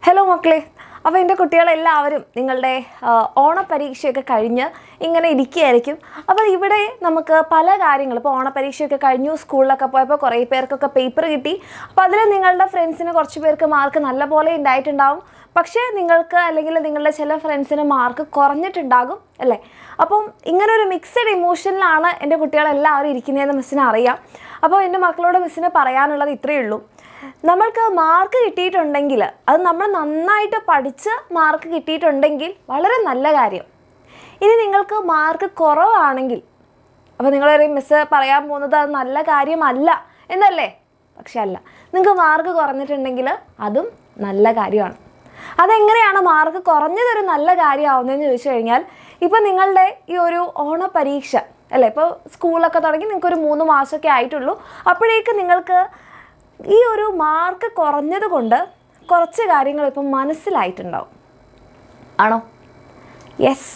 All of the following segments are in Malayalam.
ഹലോ മക്കളെ, അപ്പോൾ എൻ്റെ കുട്ടികളെല്ലാവരും നിങ്ങളുടെ ഓണപ്പരീക്ഷയൊക്കെ കഴിഞ്ഞ് ഇങ്ങനെ ഇരിക്കുകയായിരിക്കും. അപ്പോൾ ഇവിടെ നമുക്ക് പല കാര്യങ്ങൾ, ഇപ്പോൾ ഓണപ്പരീക്ഷയൊക്കെ കഴിഞ്ഞു, സ്കൂളിലൊക്കെ പോയപ്പോൾ കുറേ പേർക്കൊക്കെ പേപ്പർ കിട്ടി. അപ്പോൾ അതിൽ നിങ്ങളുടെ ഫ്രണ്ട്സിന് കുറച്ച് പേർക്ക് മാർക്ക് നല്ലപോലെ ഉണ്ടായിട്ടുണ്ടാവും. പക്ഷേ നിങ്ങൾക്ക് അല്ലെങ്കിൽ നിങ്ങളുടെ ചില ഫ്രണ്ട്സിന് മാർക്ക് കുറഞ്ഞിട്ടുണ്ടാകും അല്ലേ. അപ്പം ഇങ്ങനൊരു മിക്സഡ് ഇമോഷനിലാണ് എൻ്റെ കുട്ടികളെല്ലാവരും ഇരിക്കുന്നതെന്ന് മിസ്സിന് അറിയാം. അപ്പോൾ എൻ്റെ മക്കളോട് മിസ്സിന് പറയാനുള്ളത് ഇത്രയേ ഉള്ളൂ. നമ്മൾക്ക് മാർക്ക് കിട്ടിയിട്ടുണ്ടെങ്കിൽ, അത് നമ്മൾ നന്നായിട്ട് പഠിച്ച് മാർക്ക് കിട്ടിയിട്ടുണ്ടെങ്കിൽ വളരെ നല്ല കാര്യം. ഇനി നിങ്ങൾക്ക് മാർക്ക് കുറവാണെങ്കിൽ, അപ്പോൾ നിങ്ങളൊരു മിസ്സ് പറയാൻ പോകുന്നത് അത് നല്ല കാര്യമല്ല എന്നല്ലേ? പക്ഷെ അല്ല, നിങ്ങൾക്ക് മാർക്ക് കുറഞ്ഞിട്ടുണ്ടെങ്കിൽ അതും നല്ല കാര്യമാണ്. അതെങ്ങനെയാണ് മാർക്ക് കുറഞ്ഞതൊരു നല്ല കാര്യമാവുന്നതെന്ന് ചോദിച്ചു കഴിഞ്ഞാൽ, ഇപ്പോൾ നിങ്ങളുടെ ഈ ഒരു ഓണപരീക്ഷ അല്ലേ, ഇപ്പോൾ സ്കൂളൊക്കെ തുടങ്ങി നിങ്ങൾക്കൊരു 3 മാസമൊക്കെ ആയിട്ടുള്ളൂ. അപ്പോഴേക്ക് നിങ്ങൾക്ക് ഈ ഒരു മാർക്ക് കുറഞ്ഞത് കൊണ്ട് കുറച്ച് കാര്യങ്ങൾ ഇപ്പം മനസ്സിലായിട്ടുണ്ടാവും. ആണോ? യെസ്.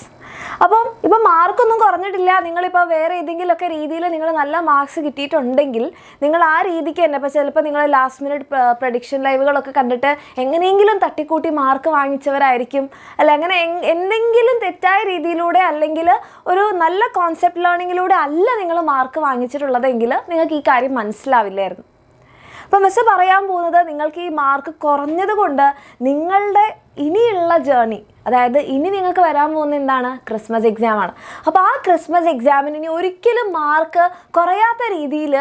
അപ്പം ഇപ്പം മാർക്കൊന്നും കുറഞ്ഞിട്ടില്ല, നിങ്ങളിപ്പോൾ വേറെ ഏതെങ്കിലുമൊക്കെ രീതിയിൽ നിങ്ങൾ നല്ല മാർക്സ് കിട്ടിയിട്ടുണ്ടെങ്കിൽ നിങ്ങൾ ആ രീതിക്ക് തന്നെ, ഇപ്പോൾ ചിലപ്പോൾ നിങ്ങൾ ലാസ്റ്റ് മിനിറ്റ് പ്രഡിക്ഷൻ ലൈവുകളൊക്കെ കണ്ടിട്ട് എങ്ങനെയെങ്കിലും തട്ടിക്കൂട്ടി മാർക്ക് വാങ്ങിച്ചവരായിരിക്കും അല്ല, അങ്ങനെ എന്തെങ്കിലും തെറ്റായ രീതിയിലൂടെ അല്ലെങ്കിൽ ഒരു നല്ല കോൺസെപ്റ്റ് ലേണിങ്ങിലൂടെ അല്ല നിങ്ങൾ മാർക്ക് വാങ്ങിച്ചിട്ടുള്ളതെങ്കിൽ നിങ്ങൾക്ക് ഈ കാര്യം മനസ്സിലാവില്ലായിരുന്നു. അപ്പോൾ മിസ്സ് പറയാൻ പോകുന്നത്, നിങ്ങൾക്ക് ഈ മാർക്ക് കുറഞ്ഞത് കൊണ്ട് നിങ്ങളുടെ ഇനിയുള്ള ജേർണി, അതായത് ഇനി നിങ്ങൾക്ക് വരാൻ പോകുന്ന എന്താണ്? ക്രിസ്മസ് എക്സാമാണ്. അപ്പോൾ ആ ക്രിസ്മസ് എക്സാമിന് ഇനി ഒരിക്കലും മാർക്ക് കുറയാത്ത രീതിയിൽ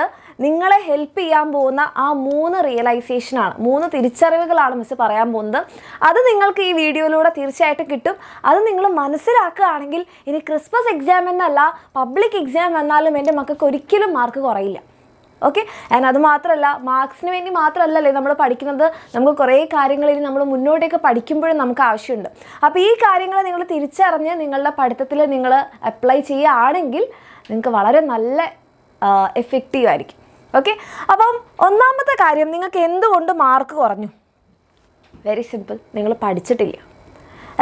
നിങ്ങളെ ഹെൽപ്പ് ചെയ്യാൻ പോകുന്ന ആ 3 റിയലൈസേഷനാണ്, 3 തിരിച്ചറിവുകളാണ് മിസ്സ് പറയാൻ പോകുന്നത്. അത് നിങ്ങൾക്ക് ഈ വീഡിയോയിലൂടെ തീർച്ചയായിട്ടും കിട്ടും. അത് നിങ്ങൾ മനസ്സിലാക്കുകയാണെങ്കിൽ ഇനി ക്രിസ്മസ് എക്സാം എന്നല്ല, പബ്ലിക് എക്സാം വന്നാലും എൻ്റെ മക്കൾക്ക് ഒരിക്കലും മാർക്ക് കുറയില്ല. ഓക്കെ. ആൻഡ് അത് മാത്രമല്ല, മാർക്സിന് വേണ്ടി മാത്രമല്ലല്ലേ നമ്മൾ പഠിക്കുന്നത്, നമുക്ക് കുറേ കാര്യങ്ങൾ ഇനി നമ്മൾ മുന്നോട്ടേക്ക് പഠിക്കുമ്പോഴും നമുക്ക് ആവശ്യമുണ്ട്. അപ്പോൾ ഈ കാര്യങ്ങൾ നിങ്ങൾ തിരിച്ചറിഞ്ഞ് നിങ്ങളുടെ പഠിത്തത്തിൽ നിങ്ങൾ അപ്ലൈ ചെയ്യുകയാണെങ്കിൽ നിങ്ങൾക്ക് വളരെ നല്ല എഫക്റ്റീവ് ആയിരിക്കും. ഓക്കെ. അപ്പം ഒന്നാമത്തെ കാര്യം, നിങ്ങൾക്ക് എന്തുകൊണ്ട് മാർക്ക് കുറഞ്ഞു? വെരി സിമ്പിൾ, നിങ്ങൾ പഠിച്ചിട്ടില്ല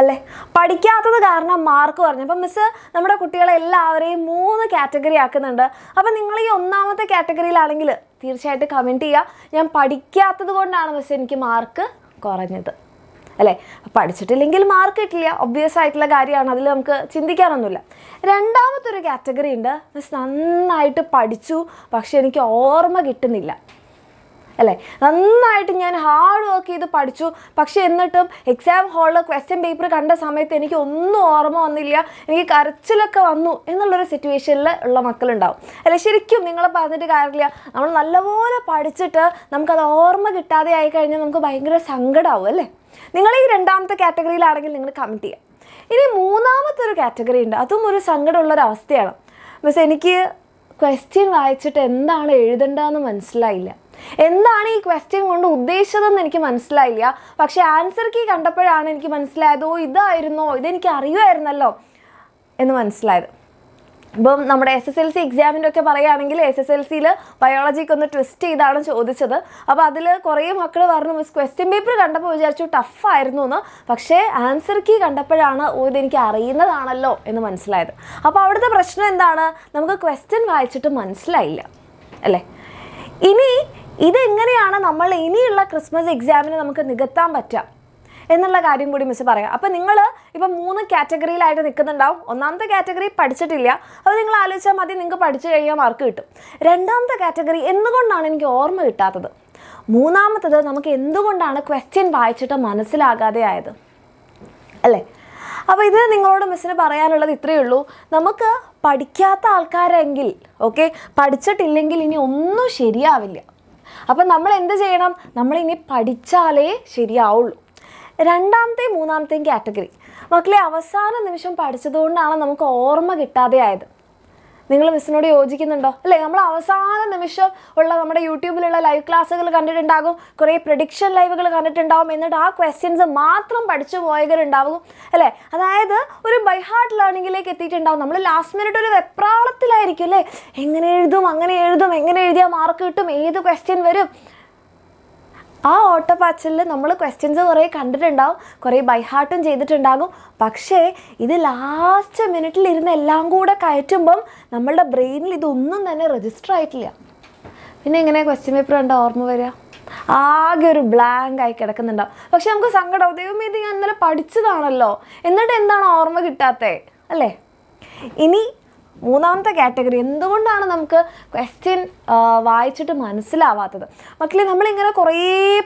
അല്ലേ. പഠിക്കാത്തത് കാരണം മാർക്ക് കുറഞ്ഞു. അപ്പം മിസ്സ് നമ്മുടെ കുട്ടികളെല്ലാവരെയും 3 കാറ്റഗറി ആക്കുന്നുണ്ട്. അപ്പം നിങ്ങൾ ഈ ഒന്നാമത്തെ കാറ്റഗറിയിലാണെങ്കിൽ തീർച്ചയായിട്ടും കമൻറ്റ് ചെയ്യുക, ഞാൻ പഠിക്കാത്തത് കൊണ്ടാണ് മിസ്സ് എനിക്ക് മാർക്ക് കുറഞ്ഞത് അല്ലേ. പഠിച്ചിട്ടില്ലെങ്കിൽ മാർക്ക് കിട്ടില്ല, ഒബ്വിയസ് ആയിട്ടുള്ള കാര്യമാണ്, അതിൽ നമുക്ക് ചിന്തിക്കാനൊന്നുമില്ല. രണ്ടാമത്തൊരു കാറ്റഗറി ഉണ്ട്, മിസ് നന്നായിട്ട് പഠിച്ചു പക്ഷെ എനിക്ക് ഓർമ്മ കിട്ടുന്നില്ല അല്ലേ. നന്നായിട്ട് ഞാൻ ഹാർഡ് വർക്ക് ചെയ്ത് പഠിച്ചു, പക്ഷെ എന്നിട്ടും എക്സാം ഹാളിൽ ക്വസ്റ്റ്യൻ പേപ്പർ കണ്ട സമയത്ത് എനിക്ക് ഒന്നും ഓർമ്മ വന്നില്ല, എനിക്ക് കരച്ചിലൊക്കെ വന്നു എന്നുള്ളൊരു സിറ്റുവേഷനിൽ ഉള്ള മക്കളുണ്ടാവും അല്ലേ. ശരിക്കും നിങ്ങളെ പറഞ്ഞിട്ട് കാര്യമില്ല, നമ്മൾ നല്ലപോലെ പഠിച്ചിട്ട് നമുക്കത് ഓർമ്മ കിട്ടാതെ ആയി കഴിഞ്ഞാൽ നമുക്ക് ഭയങ്കര സങ്കടമാവും അല്ലേ. നിങ്ങൾ ഈ രണ്ടാമത്തെ കാറ്റഗറിയിലാണെങ്കിൽ നിങ്ങൾ കമൻറ്റ് ചെയ്യാം. ഇനി മൂന്നാമത്തെ ഒരു കാറ്റഗറി ഉണ്ട്, അതും ഒരു സങ്കടമുള്ളൊരവസ്ഥയാണ്. മിസ് എനിക്ക് ക്വസ്റ്റ്യൻ വായിച്ചിട്ട് എന്താണ് എഴുതേണ്ടതെന്ന് മനസ്സിലായില്ല, എന്താണ് ഈ ക്വസ്റ്റ്യൻ കൊണ്ട് ഉദ്ദേശിച്ചതെന്ന് എനിക്ക് മനസ്സിലായില്ല, പക്ഷേ ആൻസർ കീ കണ്ടപ്പോഴാണ് എനിക്ക് മനസ്സിലായത്, ഓ ഇതായിരുന്നോ, ഇതെനിക്ക് അറിയുമായിരുന്നല്ലോ എന്ന് മനസ്സിലായത്. ഇപ്പം നമ്മുടെ SSLC എക്സാമിൻ്റെ ഒക്കെ പറയുകയാണെങ്കിൽ SSLCയിൽ ബയോളജിക്ക് ഒന്ന് ട്വിസ്റ്റ് ചെയ്താണ് ചോദിച്ചത്. അപ്പോൾ അതിൽ കുറേ മക്കൾ പറഞ്ഞു, മിസ് ക്വസ്റ്റ്യൻ പേപ്പർ കണ്ടപ്പോൾ വിചാരിച്ചു ടഫായിരുന്നു എന്ന്, പക്ഷേ ആൻസർ കീ കണ്ടപ്പോഴാണ് ഓ ഇതെനിക്ക് അറിയുന്നതാണല്ലോ എന്ന് മനസ്സിലായത്. അപ്പോൾ അവിടുത്തെ പ്രശ്നം എന്താണ്? നമുക്ക് ക്വസ്റ്റ്യൻ വായിച്ചിട്ട് മനസ്സിലായില്ല അല്ലേ. ഇനി ഇതെങ്ങനെയാണ് നമ്മൾ ഇനിയുള്ള ക്രിസ്മസ് എക്സാമിന് നമുക്ക് നികത്താൻ പറ്റുക എന്നുള്ള കാര്യം കൂടി മിസ് പറയാം. അപ്പോൾ നിങ്ങൾ ഇപ്പം 3 കാറ്റഗറിയിലായിട്ട് നിൽക്കുന്നുണ്ടാവും. ഒന്നാമത്തെ കാറ്റഗറി പഠിച്ചിട്ടില്ല, അപ്പോൾ നിങ്ങൾ ആലോചിച്ചാൽ മതി, നിങ്ങൾക്ക് പഠിച്ചു കഴിഞ്ഞാൽ മാർക്ക് കിട്ടും. രണ്ടാമത്തെ കാറ്റഗറി എന്തുകൊണ്ടാണ് എനിക്ക് ഓർമ്മ കിട്ടാത്തത്. മൂന്നാമത്തത് നമുക്ക് എന്തുകൊണ്ടാണ് ക്വസ്റ്റ്യൻ വായിച്ചിട്ട് മനസ്സിലാകാതെ ആയത് അല്ലേ. അപ്പോൾ ഇത് നിങ്ങളോട് മിസ്സിന് പറയാനുള്ളത് ഇത്രയേ ഉള്ളൂ. നമുക്ക് പഠിക്കാത്ത ആൾക്കാരെങ്കിൽ ഓക്കെ, പഠിച്ചിട്ടില്ലെങ്കിൽ ഇനി ഒന്നും ശരിയാവില്ല. അപ്പം നമ്മൾ എന്ത് ചെയ്യണം? നമ്മളിനി പഠിച്ചാലേ ശരിയാവുള്ളൂ. രണ്ടാമത്തെയും മൂന്നാമത്തെയും കാറ്റഗറി മക്കളെ അവസാന നിമിഷം പഠിച്ചതുകൊണ്ടാണ് നമുക്ക് ഓർമ്മ കിട്ടാതെ ആയത്. നിങ്ങൾ മിസ്സിനോട് യോജിക്കുന്നുണ്ടോ അല്ലേ? നമ്മൾ അവസാന നിമിഷം ഉള്ള നമ്മുടെ യൂട്യൂബിലുള്ള ലൈവ് ക്ലാസ്സുകൾ കണ്ടിട്ടുണ്ടാകും, കുറേ പ്രഡിക്ഷൻ ലൈവുകൾ കണ്ടിട്ടുണ്ടാകും, എന്നിട്ട് ആ ക്വസ്റ്റ്യൻസ് മാത്രം പഠിച്ചു പോയവരുണ്ടാകും അല്ലേ. അതായത് ഒരു ബൈ ഹാർട്ട് ലേണിങ്ങിലേക്ക് എത്തിയിട്ടുണ്ടാകും. നമ്മൾ ലാസ്റ്റ് മിനിറ്റ് ഒരു വെപ്രാളത്തിലായിരിക്കും അല്ലേ, എങ്ങനെ എഴുതും, അങ്ങനെ എഴുതും, എങ്ങനെ എഴുതിയാൽ മാർക്ക് കിട്ടും, ഏത് ക്വസ്റ്റ്യൻ വരും. ആ ഓട്ടപ്പാച്ചിലിൽ നമ്മൾ ക്വസ്റ്റ്യൻസ് കുറേ കണ്ടിട്ടുണ്ടാവും, കുറേ ബൈ ഹാർട്ടും ചെയ്തിട്ടുണ്ടാകും. പക്ഷേ ഇത് ലാസ്റ്റ് മിനിറ്റിൽ ഇരുന്ന് എല്ലാം കൂടെ കയറ്റുമ്പം നമ്മളുടെ ബ്രെയിനിൽ ഇതൊന്നും തന്നെ രജിസ്റ്റർ ആയിട്ടില്ല. പിന്നെ എങ്ങനെയാണ് ക്വസ്റ്റ്യൻ പേപ്പർ കണ്ട ഓർമ്മ വരിക? ആകെ ഒരു ബ്ലാങ്ക് ആയി കിടക്കുന്നുണ്ടാവും. പക്ഷെ നമുക്ക് സങ്കടം, ദൈവമേ ഇത് ഞാൻ ഇന്നലെ പഠിച്ചതാണല്ലോ, എന്നിട്ട് എന്താണ് ഓർമ്മ കിട്ടാത്തത് അല്ലേ? ഇനി മൂന്നാമത്തെ കാറ്റഗറി, എന്തുകൊണ്ടാണ് നമുക്ക് ക്വസ്റ്റ്യൻ വായിച്ചിട്ട് മനസ്സിലാവാത്തത്? മക്കളെ, നമ്മളിങ്ങനെ കുറേ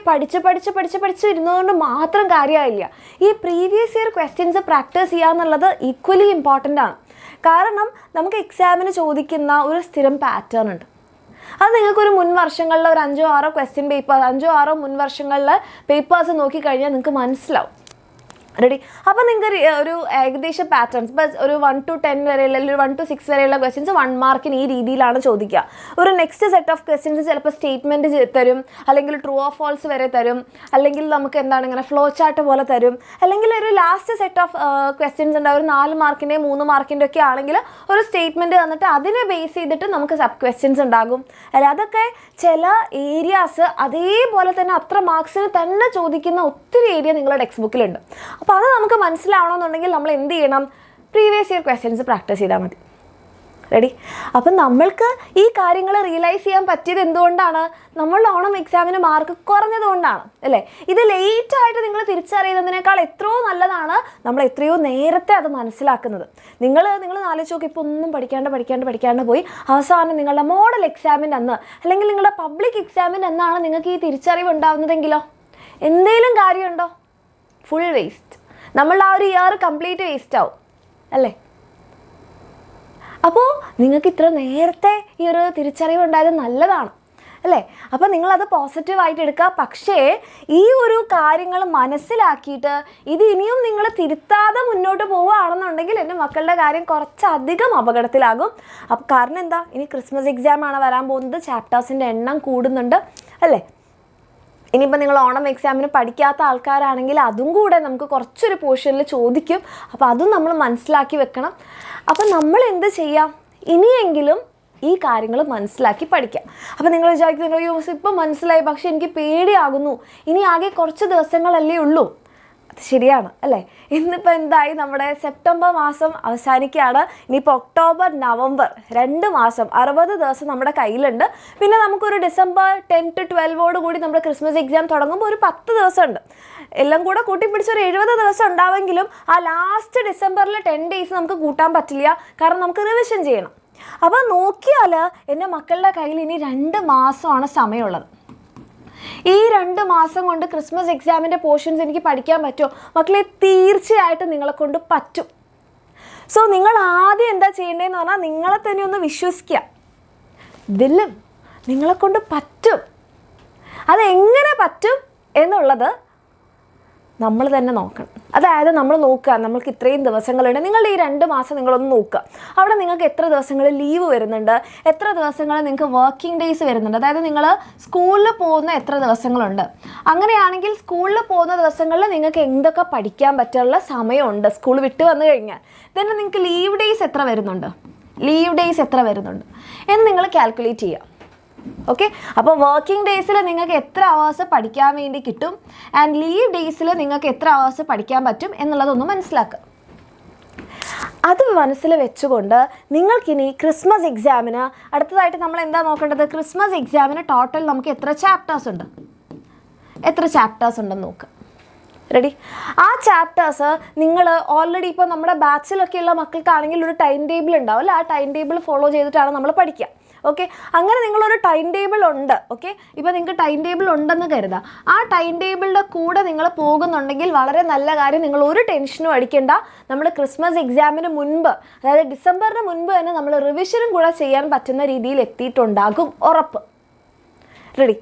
പഠിച്ച് ഇരുന്നതുകൊണ്ട് മാത്രം കാര്യമായില്ല. ഈ പ്രീവിയസ് ഇയർ ക്വസ്റ്റ്യൻസ് പ്രാക്ടീസ് ചെയ്യുക എന്നുള്ളത് ഈക്വലി ഇമ്പോർട്ടൻ്റ് ആണ്. കാരണം നമുക്ക് എക്സാമിന് ചോദിക്കുന്ന ഒരു സ്ഥിരം പാറ്റേൺ ഉണ്ട്. അത് നിങ്ങൾക്കൊരു മുൻ വർഷങ്ങളിൽ ഒരു 5-6 ക്വസ്റ്റ്യൻ പേപ്പർ, 5-6 മുൻ വർഷങ്ങളിലെ പേപ്പേഴ്സ് നോക്കിക്കഴിഞ്ഞാൽ നിങ്ങൾക്ക് മനസ്സിലാവും. റെഡി? അപ്പോൾ നിങ്ങൾക്ക് ഒരു ഏകദേശം പാറ്റേൺസ്, ഇപ്പോൾ ഒരു 1 to 10 വരെയുള്ള, അല്ലെങ്കിൽ 1 to 6 വരെയുള്ള ക്വസ്റ്റ്യൻസ് 1 മാർക്കിന് ഈ രീതിയിലാണ് ചോദിക്കുക. ഒരു നെക്സ്റ്റ് സെറ്റ് ഓഫ് ക്വസ്റ്റ്യൻസ് ചിലപ്പോൾ സ്റ്റേറ്റ്മെൻറ്റ് തരും, അല്ലെങ്കിൽ ട്രൂ ഓർ ഫോൾസ് വരെ തരും, അല്ലെങ്കിൽ നമുക്ക് എന്താണ് ഇങ്ങനെ ഫ്ലോ ചാർട്ട് പോലെ തരും, അല്ലെങ്കിൽ ഒരു ലാസ്റ്റ് സെറ്റ് ഓഫ് ക്വസ്റ്റ്യൻസ് ഉണ്ടാവും, ഒരു 4 മാർക്കിൻ്റെ 3 മാർക്കിൻ്റെ ഒക്കെ ആണെങ്കിൽ ഒരു സ്റ്റേറ്റ്മെൻറ്റ് തന്നിട്ട് അതിനെ ബേസ് ചെയ്തിട്ട് നമുക്ക് സബ് ക്വസ്റ്റ്യൻസ് ഉണ്ടാകും അല്ല. അതൊക്കെ ചില ഏരിയാസ് അതേപോലെ തന്നെ അത്ര മാർക്സിന് തന്നെ ചോദിക്കുന്ന ഒത്തിരി ഏരിയ നിങ്ങളുടെ ടെക്സ്റ്റ് ബുക്കിലുണ്ട്. അപ്പോൾ അത് നമുക്ക് മനസ്സിലാവണമെന്നുണ്ടെങ്കിൽ നമ്മൾ എന്ത് ചെയ്യണം? പ്രീവിയസ് ഇയർ ക്വസ്റ്റ്യൻസ് പ്രാക്ടീസ് ചെയ്താൽ മതി. റെഡി? അപ്പം നമ്മൾക്ക് ഈ കാര്യങ്ങൾ റിയലൈസ് ചെയ്യാൻ പറ്റിയത് എന്തുകൊണ്ടാണ്? നമ്മളുടെ ഓണം എക്സാമിന് മാർക്ക് കുറഞ്ഞതുകൊണ്ടാണ് അല്ലേ? ഇത് ലേറ്റായിട്ട് നിങ്ങൾ തിരിച്ചറിയുന്നതിനേക്കാൾ എത്രയോ നല്ലതാണ് നമ്മൾ എത്രയോ നേരത്തെ അത് മനസ്സിലാക്കുന്നത്. നിങ്ങൾ ആലോചിച്ച് നോക്കി, ഇപ്പോൾ ഒന്നും പഠിക്കാണ്ട് പോയി അവസാനം നിങ്ങളുടെ മോഡൽ എക്സാമിൻ്റെ അന്ന്, അല്ലെങ്കിൽ നിങ്ങളുടെ പബ്ലിക് എക്സാമിൻ്റെ അന്നാണ് നിങ്ങൾക്ക് ഈ തിരിച്ചറിവ് ഉണ്ടാവുന്നതെങ്കിലോ എന്തെങ്കിലും കാര്യമുണ്ടോ? Full waste. നമ്മൾ ആ ഒരു ഇയർ കംപ്ലീറ്റ് വേസ്റ്റ് ആവും അല്ലേ? അപ്പോൾ നിങ്ങൾക്ക് ഇത്ര നേരത്തെ ഈ ഒരു തിരിച്ചറിവ് ഉണ്ടായത് നല്ലതാണ് അല്ലേ? അപ്പോൾ നിങ്ങളത് പോസിറ്റീവായിട്ട് എടുക്കുക. പക്ഷേ ഈ ഒരു കാര്യങ്ങൾ മനസ്സിലാക്കിയിട്ട് ഇത് ഇനിയും നിങ്ങൾ തിരുത്താതെ മുന്നോട്ട് പോവുകയാണെന്നുണ്ടെങ്കിൽ എൻ്റെ മക്കളുടെ കാര്യം കുറച്ചധികം അപകടത്തിലാകും. അപ്പോൾ കാരണം എന്താ? ഇനി ക്രിസ്മസ് എക്സാമാണ് വരാൻ പോകുന്നത്, ചാപ്റ്റേഴ്സിൻ്റെ എണ്ണം കൂടുന്നുണ്ട് അല്ലേ? ഇനിയിപ്പോൾ നിങ്ങൾ ഓണം എക്സാമിന് പഠിക്കാത്ത ആൾക്കാരാണെങ്കിൽ അതും കൂടെ നമുക്ക് കുറച്ചൊരു പോർഷനിൽ ചോദിക്കും. അപ്പോൾ അതും നമ്മൾ മനസ്സിലാക്കി വെക്കണം. അപ്പോൾ നമ്മൾ എന്ത് ചെയ്യാം? ഇനിയെങ്കിലും ഈ കാര്യങ്ങൾ മനസ്സിലാക്കി പഠിക്കാം. അപ്പോൾ നിങ്ങൾ വിചാരിക്കുന്നത്, യൂസ് ഇപ്പം മനസ്സിലായി, പക്ഷേ എനിക്ക് പേടിയാകുന്നു, ഇനി ആകെ കുറച്ച് ദിവസങ്ങളല്ലേ ഉള്ളൂ. അത് ശരിയാണ് അല്ലേ? ഇന്നിപ്പോൾ എന്തായി? നമ്മുടെ സെപ്റ്റംബർ മാസം അവസാനിക്കുകയാണ്. ഇനിയിപ്പോൾ ഒക്ടോബർ, നവംബർ 2 മാസം, 60 ദിവസം നമ്മുടെ കയ്യിലുണ്ട്. പിന്നെ നമുക്കൊരു ഡിസംബർ 10 to 12 കൂടി നമ്മുടെ ക്രിസ്മസ് എക്സാം തുടങ്ങുമ്പോൾ ഒരു 10 ദിവസമുണ്ട്. എല്ലാം കൂടെ കൂട്ടിപ്പിടിച്ചൊരു 70 ദിവസം ഉണ്ടാവെങ്കിലും ആ ലാസ്റ്റ് ഡിസംബറിൽ 10 days നമുക്ക് കൂട്ടാൻ പറ്റില്ല. കാരണം നമുക്ക് റിവിഷൻ ചെയ്യണം. അപ്പോൾ നോക്കിയാൽ എൻ്റെ മക്കളുടെ കയ്യിൽ ഇനി 2 മാസമാണ് സമയമുള്ളത്. ഈ 2 മാസം കൊണ്ട് ക്രിസ്മസ് എക്സാമിൻ്റെ പോർഷൻസ് എനിക്ക് പഠിക്കാൻ പറ്റുമോ? മക്കളെ, തീർച്ചയായിട്ടും നിങ്ങളെ കൊണ്ട് പറ്റും. സോ നിങ്ങൾ ആദ്യം എന്താ ചെയ്യേണ്ടതെന്ന് പറഞ്ഞാൽ നിങ്ങളെ തന്നെ ഒന്ന് വിശ്വസിക്കുക. ഇതിലും നിങ്ങളെ കൊണ്ട് പറ്റും. അതെങ്ങനെ പറ്റും എന്നുള്ളത് നമ്മൾ തന്നെ നോക്കണം. അതായത് നമ്മൾ നോക്കുക, നമ്മൾക്ക് ഇത്രയും ദിവസങ്ങളുണ്ട്. നിങ്ങളുടെ ഈ 2 മാസം നിങ്ങളൊന്ന് നോക്കുക. അവിടെ നിങ്ങൾക്ക് എത്ര ദിവസങ്ങൾ ലീവ് വരുന്നുണ്ട്, എത്ര ദിവസങ്ങൾ നിങ്ങൾക്ക് വർക്കിംഗ് ഡേയ്സ് വരുന്നുണ്ട്. അതായത് നിങ്ങൾ സ്കൂളിൽ പോകുന്ന എത്ര ദിവസങ്ങളുണ്ട്. അങ്ങനെയാണെങ്കിൽ സ്കൂളിൽ പോകുന്ന ദിവസങ്ങളിൽ നിങ്ങൾക്ക് എന്തൊക്കെ പഠിക്കാൻ പറ്റാനുള്ള സമയമുണ്ട് സ്കൂൾ വിട്ട് വന്നു കഴിഞ്ഞാൽ. then നിങ്ങൾക്ക് ലീവ് ഡേയ്സ് എത്ര വരുന്നുണ്ട് എന്ന് നിങ്ങൾ കാൽക്കുലേറ്റ് ചെയ്യുക. ഓക്കെ? അപ്പോൾ വർക്കിംഗ് ഡേയ്സിൽ നിങ്ങൾക്ക് എത്ര അവേഴ്സ് പഠിക്കാൻ വേണ്ടി കിട്ടും, ആൻഡ് ലീവ് ഡേയ്സിൽ നിങ്ങൾക്ക് എത്ര അവേഴ്സ് പഠിക്കാൻ പറ്റും എന്നുള്ളതൊന്ന് മനസ്സിലാക്കുക. അത് മനസ്സിൽ വെച്ചുകൊണ്ട് നിങ്ങൾക്കിനി ക്രിസ്മസ് എക്സാമിന് അടുത്തതായിട്ട് നമ്മൾ എന്താ നോക്കേണ്ടത്? ക്രിസ്മസ് എക്സാമിന് ടോട്ടൽ നമുക്ക് എത്ര ചാപ്റ്റേഴ്സ് ഉണ്ടെന്ന് നോക്കുക. റെഡി? ആ ചാപ്റ്റേഴ്സ് നിങ്ങൾ ഓൾറെഡി ഇപ്പോൾ നമ്മുടെ ബാച്ചിലൊക്കെയുള്ള മക്കൾക്കാണെങ്കിൽ ഒരു ടൈം ടേബിൾ ഉണ്ടാവും അല്ലേ? ആ ടൈം ടേബിൾ ഫോളോ ചെയ്തിട്ടാണ് നമ്മൾ പഠിക്കുക. ഓക്കെ? അങ്ങനെ നിങ്ങളൊരു ടൈം ടേബിൾ ഉണ്ട്. ഓക്കെ? ഇപ്പോൾ നിങ്ങൾക്ക് ടൈം ടേബിൾ ഉണ്ടെന്ന് കരുതാം. ആ ടൈം ടേബിളിൻ്റെ കൂടെ നിങ്ങൾ പോകുന്നുണ്ടെങ്കിൽ വളരെ നല്ല കാര്യം. നിങ്ങൾ ഒരു ടെൻഷനും അടിക്കേണ്ട. നമ്മൾ ക്രിസ്മസ് എക്സാമിന് മുൻപ്, അതായത് ഡിസംബറിന് മുൻപ് തന്നെ നമ്മൾ റിവിഷനും കൂടെ ചെയ്യാൻ പറ്റുന്ന രീതിയിൽ എത്തിയിട്ടുണ്ടാകും, ഉറപ്പ്. റെഡി?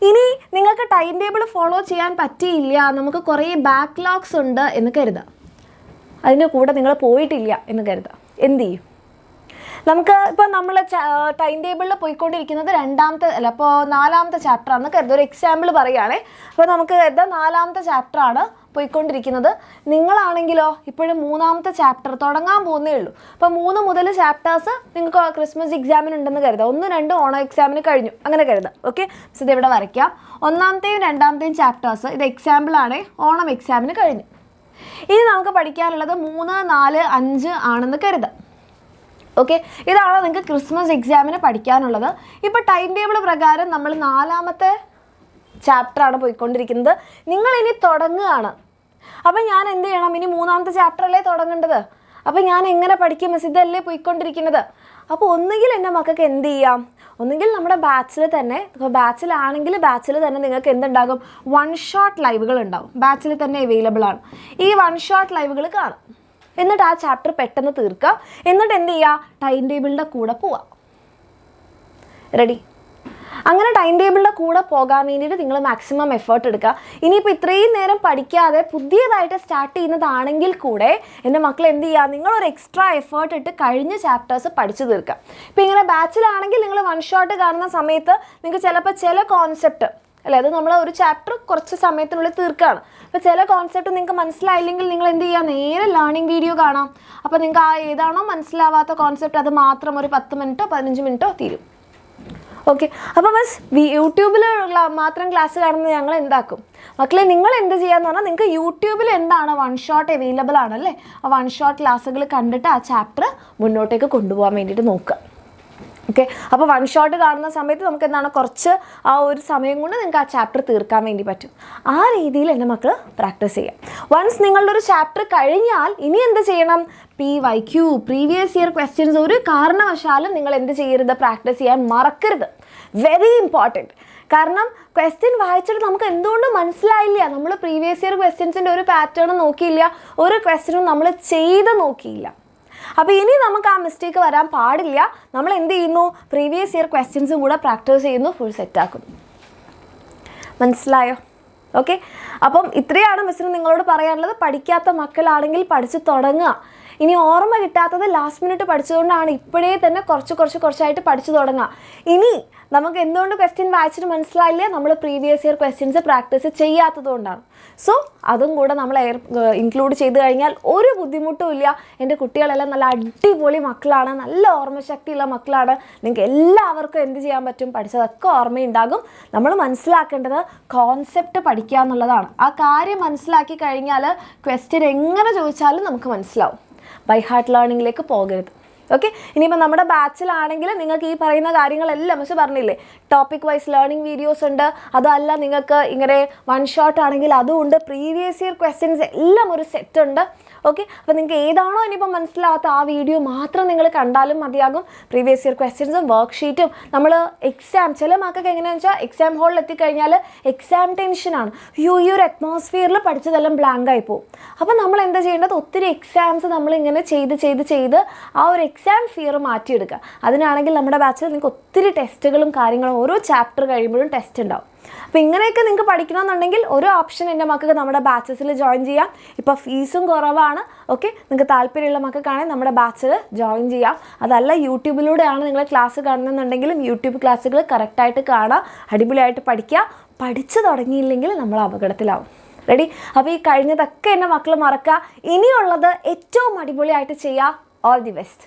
ഇനി നിങ്ങൾക്ക് ടൈം ടേബിൾ ഫോളോ ചെയ്യാൻ പറ്റിയില്ല, നമുക്ക് കുറേ ബാക്ക്ലോഗ്സ് ഉണ്ട് എന്ന് കരുതാം, അതിൻ്റെ കൂടെ നിങ്ങൾ പോയിട്ടില്ല എന്ന് കരുതാം, എന്ത് ചെയ്യും? നമുക്ക് ഇപ്പോൾ നമ്മൾ ടൈം ടേബിളിൽ പോയിക്കൊണ്ടിരിക്കുന്നത് 4ാമത്തെ ചാപ്റ്ററാണെന്ന് കരുതുക. ഒരു എക്സാമ്പിൾ പറയുകയാണേ. അപ്പോൾ നമുക്ക് കരുതാം 4ാമത്തെ ചാപ്റ്ററാണ് പോയിക്കൊണ്ടിരിക്കുന്നത്. നിങ്ങളാണെങ്കിലോ ഇപ്പോഴും 3ാമത്തെ ചാപ്റ്റർ തുടങ്ങാൻ പോകുന്നേ ഉള്ളൂ. അപ്പോൾ 3 മുതൽ ചാപ്റ്റേഴ്സ് നിങ്ങൾക്ക് ക്രിസ്മസ് എക്സാമിന് ഉണ്ടെന്ന് കരുതാം. 1, 2 ഓണം എക്സാമിന് കഴിഞ്ഞു അങ്ങനെ കരുതാം. ഓക്കെ? സോ ഇതിവിടെ വരയ്ക്കാം. 1ാമത്തെയും 2ാമത്തെയും ചാപ്റ്റേഴ്സ്, ഇത് എക്സാമ്പിളാണ്, ഓണം എക്സാമിന് കഴിഞ്ഞു. ഇനി നമുക്ക് പഠിക്കാനുള്ളത് 3, 4, 5 ആണെന്ന് കരുതാം. ഓക്കെ? ഇതാണ് നിങ്ങൾക്ക് ക്രിസ്മസ് എക്സാമിന് പഠിക്കാനുള്ളത്. ഇപ്പോൾ ടൈം ടേബിൾ പ്രകാരം നമ്മൾ 4ാമത്തെ ചാപ്റ്ററാണ് പോയിക്കൊണ്ടിരിക്കുന്നത്. നിങ്ങളിനി തുടങ്ങുകയാണ്. അപ്പം ഞാൻ എന്ത് ചെയ്യണം? ഇനി 3ാമത്തെ ചാപ്റ്ററല്ലേ തുടങ്ങേണ്ടത്. അപ്പം ഞാൻ എങ്ങനെ പഠിക്കും മിസ്? ഇതല്ലേ പോയിക്കൊണ്ടിരിക്കുന്നത്. അപ്പോൾ ഒന്നുകിൽ എൻ്റെ മക്കൾക്ക് എന്ത് ചെയ്യാം? ഒന്നുകിൽ നമ്മുടെ ബാച്ചിൽ തന്നെ, ഇപ്പോൾ ബാച്ചിലാണെങ്കിൽ ബാച്ചിൽ തന്നെ നിങ്ങൾക്ക് എന്തുണ്ടാകും? 1 ഷോട്ട് ലൈവുകൾ ഉണ്ടാകും. ബാച്ചിൽ തന്നെ അവൈലബിൾ ആണ്. ഈ 1 ഷോട്ട് ലൈവുകൾ കാണും. എന്നിട്ട് ആ ചാപ്റ്റർ പെട്ടെന്ന് തീർക്കുക. എന്നിട്ട് എന്ത് ചെയ്യുക? ടൈം ടേബിളിൻ്റെ കൂടെ പോവുക. റെഡി? അങ്ങനെ ടൈം ടേബിളിൻ്റെ കൂടെ പോകാൻ വേണ്ടിയിട്ട് നിങ്ങൾ മാക്സിമം എഫേർട്ട് എടുക്കുക. ഇനിയിപ്പോൾ ഇത്രയും നേരം പഠിക്കാതെ പുതിയതായിട്ട് സ്റ്റാർട്ട് ചെയ്യുന്നതാണെങ്കിൽ കൂടെ എൻ്റെ മക്കൾ എന്ത് ചെയ്യുക? നിങ്ങളൊരു എക്സ്ട്രാ എഫേർട്ട് ഇട്ട് കഴിഞ്ഞ ചാപ്റ്റേഴ്സ് പഠിച്ചു തീർക്കുക. ഇപ്പോൾ ഇങ്ങനെ ബാച്ചിലാണെങ്കിൽ നിങ്ങൾ 1 ഷോട്ട് കാണുന്ന സമയത്ത് നിങ്ങൾക്ക് ചിലപ്പോൾ ചില കോൺസെപ്റ്റ് അല്ലേ, അത് നമ്മൾ ഒരു ചാപ്റ്റർ കുറച്ച് സമയത്തിനുള്ളിൽ തീർക്കുകയാണ്. അപ്പോൾ ചില കോൺസെപ്റ്റ് നിങ്ങൾക്ക് മനസ്സിലായില്ലെങ്കിൽ നിങ്ങൾ എന്ത് ചെയ്യുക? നേരെ ലേണിംഗ് വീഡിയോ കാണാം. അപ്പോൾ നിങ്ങൾക്ക് ആ ഏതാണോ മനസ്സിലാവാത്ത കോൺസെപ്റ്റ് അത് മാത്രം ഒരു 10 മിനിറ്റോ 15 മിനിറ്റോ തീരും. ഓക്കെ. അപ്പോൾ ബസ് യൂട്യൂബിൽ മാത്രം ക്ലാസ് കാണുന്നത് ഞങ്ങൾ എന്താക്കും? മക്കളെ നിങ്ങൾ എന്ത് ചെയ്യാന്ന് പറഞ്ഞാൽ നിങ്ങൾക്ക് യൂട്യൂബിൽ എന്താണ് 1 ഷോട്ട് അവൈലബിൾ ആണല്ലേ, ആ 1 ഷോട്ട് ക്ലാസ്സുകൾ കണ്ടിട്ട് ആ ചാപ്റ്റർ മുന്നോട്ടേക്ക് കൊണ്ടുപോകാൻ വേണ്ടിയിട്ട് നോക്കുക. ഓക്കെ. അപ്പോൾ 1 ഷോട്ട് കാണുന്ന സമയത്ത് നമുക്ക് എന്താണ് കുറച്ച് ആ ഒരു സമയം കൊണ്ട് നിങ്ങൾക്ക് ആ ചാപ്റ്റർ തീർക്കാൻ വേണ്ടി പറ്റും. ആ രീതിയിൽ എൻ്റെ മക്കൾ പ്രാക്ടീസ് ചെയ്യാം. വൺസ് നിങ്ങളുടെ ഒരു ചാപ്റ്റർ കഴിഞ്ഞാൽ ഇനി എന്ത് ചെയ്യണം? PYQ പ്രീവിയസ് ഇയർ ക്വസ്റ്റ്യൻസ് ഒരു കാരണവശാലും നിങ്ങൾ എന്ത് ചെയ്യരുത്? പ്രാക്ടീസ് ചെയ്യാൻ മറക്കരുത്. Very important. കാരണം ക്വസ്റ്റ്യൻ വായിച്ചിട്ട് നമുക്ക് എന്തുകൊണ്ട് മനസ്സിലായില്ല, നമ്മൾ പ്രീവിയസ് ഇയർ ക്വസ്റ്റ്യൻസിൻ്റെ ഒരു പാറ്റേൺ നോക്കിയില്ല, ഒരു ക്വസ്റ്റ്യനും നമ്മൾ ചെയ്ത് നോക്കിയില്ല. അപ്പോൾ ഇനി നമുക്ക് ആ മിസ്റ്റേക്ക് വരാൻ പാടില്ല. നമ്മൾ എന്ത് ചെയ്യുന്നു? പ്രീവിയസ് ഇയർ ക്വസ്റ്റ്യൻസും കൂടെ പ്രാക്ടീസ് ചെയ്യുന്നു, ഫുൾ സെറ്റാക്കുന്നു. മനസ്സിലായോ? ഓക്കെ. അപ്പം ഇത്രയാണ് മിസ്സിന് നിങ്ങളോട് പറയാനുള്ളത്. പഠിക്കാത്ത മക്കളാണെങ്കിൽ പഠിച്ച് തുടങ്ങുക. ഇനി ഓർമ്മ കിട്ടാത്തത് ലാസ്റ്റ് മിനിറ്റ് പഠിച്ചതുകൊണ്ടാണ് ഇപ്പോഴേ തന്നെ കുറച്ചായിട്ട് പഠിച്ചു തുടങ്ങുക. ഇനി നമുക്ക് എന്തുകൊണ്ട് ക്വസ്റ്റ്യൻ വായിച്ചിട്ട് മനസ്സിലായില്ല? നമ്മൾ പ്രീവിയസ് ഇയർ ക്വസ്റ്റ്യൻസ് പ്രാക്ടീസ് ചെയ്യാത്തത് കൊണ്ടാണ്. സോ അതും കൂടെ നമ്മൾ ഇൻക്ലൂഡ് ചെയ്ത് കഴിഞ്ഞാൽ ഒരു ബുദ്ധിമുട്ടും ഇല്ല. എൻ്റെ കുട്ടികളെല്ലാം നല്ല അടിപൊളി മക്കളാണ്, നല്ല ഓർമ്മശക്തിയുള്ള മക്കളാണ്. നിങ്ങൾക്ക് എല്ലാവർക്കും എന്ത് ചെയ്യാൻ പറ്റും? പഠിച്ചതൊക്കെ ഓർമ്മയുണ്ടാകും. നമ്മൾ മനസ്സിലാക്കേണ്ടത് കോൺസെപ്റ്റ് പഠിക്കുക എന്നുള്ളതാണ്. ആ കാര്യം മനസ്സിലാക്കി കഴിഞ്ഞാൽ ക്വസ്റ്റ്യൻ എങ്ങനെ ചോദിച്ചാലും നമുക്ക് മനസ്സിലാവും. ബൈ ഹാർട്ട് ലേണിങ്ങിലേക്ക് പോകരുത്. ഓക്കെ. ഇനിയിപ്പോൾ നമ്മുടെ ബാച്ചിലാണെങ്കിൽ നിങ്ങൾക്ക് ഈ പറയുന്ന കാര്യങ്ങളെല്ലാം മിസ് പറഞ്ഞില്ലേ, ടോപ്പിക് വൈസ് ലേണിംഗ് വീഡിയോസ് ഉണ്ട്. അതല്ല നിങ്ങൾക്ക് ഇങ്ങനെ 1 ഷോട്ട് ആണെങ്കിൽ അതും ഉണ്ട്. പ്രീവിയസ് ഇയർ ക്വസ്റ്റ്യൻസ് എല്ലാം ഒരു സെറ്റ് ഉണ്ട്. ഓക്കെ. അപ്പോൾ നിങ്ങൾക്ക് ഏതാണോ ഇനിയിപ്പോൾ മനസ്സിലാവാത്ത ആ വീഡിയോ മാത്രം നിങ്ങൾ കണ്ടാലും മതിയാകും. പ്രീവിയസ് ഇയർ ക്വസ്റ്റ്യൻസും വർക്ക്ഷീറ്റും നമ്മൾ എക്സാം ചില മക്കൾക്ക് എങ്ങനെയാണെന്ന് വെച്ചാൽ എക്സാം ഹോളിൽ എത്തിക്കഴിഞ്ഞാൽ എക്സാം ടെൻഷനാണ്. ഈ ഒരു അറ്റ്മോസ്ഫിയറിൽ പഠിച്ചതെല്ലാം ബ്ലാങ്ക് ആയി പോകും. അപ്പോൾ നമ്മൾ എന്താ ചെയ്യേണ്ടത്? ഒത്തിരി എക്സാംസ് നമ്മളിങ്ങനെ ചെയ്ത് ആ ഒരു എക്സാം ഫിയർ മാറ്റിയെടുക്കുക. അതിനാണെങ്കിൽ നമ്മുടെ ബാച്ചിൽ നിങ്ങൾക്ക് ഒത്തിരി ടെസ്റ്റുകളും കാര്യങ്ങളും ഓരോ ചാപ്റ്റർ കഴിയുമ്പോഴും ടെസ്റ്റ് ഉണ്ടാവും. അപ്പോൾ ഇങ്ങനെയൊക്കെ നിങ്ങൾക്ക് പഠിക്കണമെന്നുണ്ടെങ്കിൽ ഒരു ഓപ്ഷൻ എൻ്റെ മക്കൾക്ക് നമ്മുടെ ബാച്ചസിൽ ജോയിൻ ചെയ്യാം. ഇപ്പോൾ ഫീസും കുറവാണ്. ഓക്കെ. നിങ്ങൾക്ക് താല്പര്യമുള്ള മക്കൾക്കാണെങ്കിൽ നമ്മുടെ ബാച്ചിൽ ജോയിൻ ചെയ്യാം. അതല്ല യൂട്യൂബിലൂടെയാണ് നിങ്ങൾ ക്ലാസ് കാണുന്നുണ്ടെങ്കിലും യൂട്യൂബ് ക്ലാസ്സുകൾ കറക്റ്റായിട്ട് കാണുക, അടിപൊളിയായിട്ട് പഠിക്കുക. പഠിച്ചു തുടങ്ങിയില്ലെങ്കിൽ നമ്മൾ അപകടത്തിലാവും. റെഡി? അപ്പോൾ ഈ കഴിഞ്ഞതൊക്കെ എൻ്റെ മക്കൾ മറക്കുക. ഇനിയുള്ളത് ഏറ്റവും അടിപൊളിയായിട്ട് ചെയ്യുക. All the best.